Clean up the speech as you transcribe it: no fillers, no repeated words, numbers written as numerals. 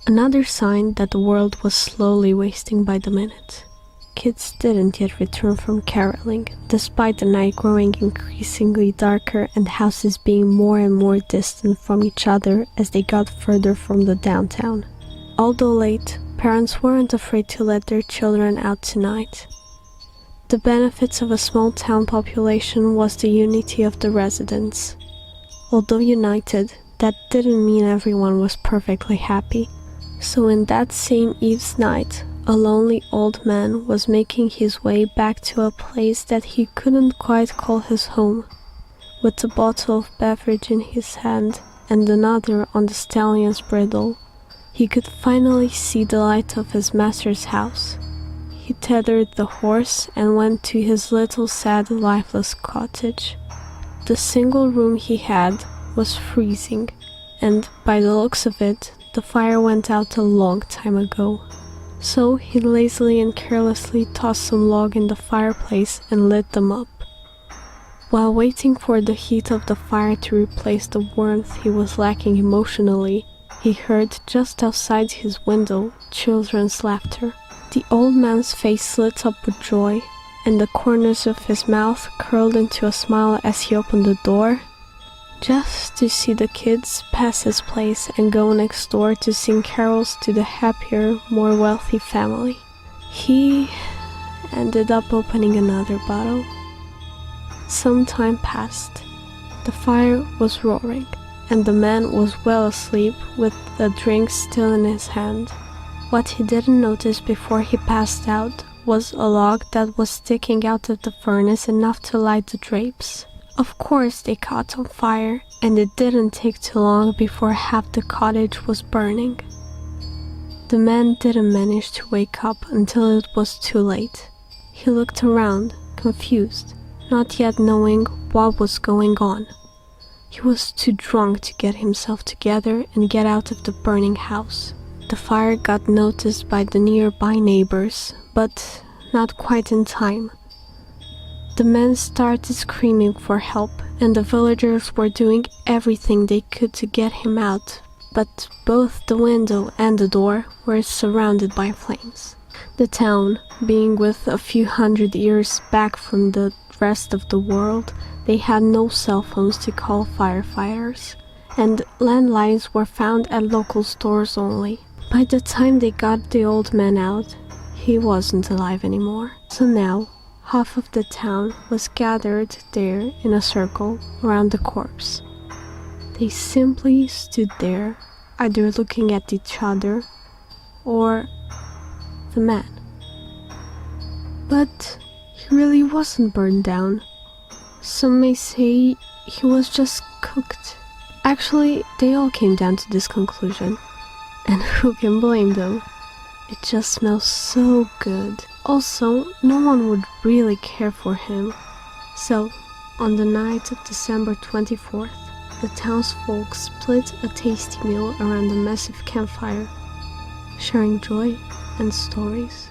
Another sign that the world was slowly wasting by the minute. Kids didn't yet return from caroling, despite the night growing increasingly darker and houses being more and more distant from each other as they got further from the downtown. Although late, parents weren't afraid to let their children out tonight. The benefits of a small town population was the unity of the residents. Although united, that didn't mean everyone was perfectly happy. So in that same Eve's night, a lonely old man was making his way back to a place that he couldn't quite call his home. With a bottle of beverage in his hand and another on the stallion's bridle, he could finally see the light of his master's house. He tethered the horse and went to his little sad, lifeless cottage. The single room he had was freezing, and by the looks of it, the fire went out a long time ago. So he lazily and carelessly tossed some log in the fireplace and lit them up. While waiting for the heat of the fire to replace the warmth he was lacking emotionally, he heard just outside his window children's laughter. The old man's face lit up with joy, and the corners of his mouth curled into a smile as he opened the door, just to see the kids pass his place and go next door to sing carols to the happier, more wealthy family. He ended up opening another bottle. Some time passed. The fire was roaring, and the man was well asleep with the drink still in his hand. What he didn't notice before he passed out was a log that was sticking out of the furnace enough to light the drapes. Of course they caught on fire, and it didn't take too long before half the cottage was burning. The man didn't manage to wake up until it was too late. He looked around, confused, not yet knowing what was going on. He was too drunk to get himself together and get out of the burning house. The fire got noticed by the nearby neighbors, but not quite in time. The men started screaming for help, and the villagers were doing everything they could to get him out, but both the window and the door were surrounded by flames. The town, being with a few hundred years back from the rest of the world, they had no cell phones to call firefighters, and landlines were found at local stores only. By the time they got the old man out, he wasn't alive anymore. So now, half of the town was gathered there in a circle around the corpse. They simply stood there, either looking at each other or the man. But he really wasn't burned down. Some may say he was just cooked. Actually, they all came down to this conclusion. And who can blame them? It just smells so good. Also, no one would really care for him. So, on the night of December 24th, the townsfolk split a tasty meal around a massive campfire, sharing joy and stories.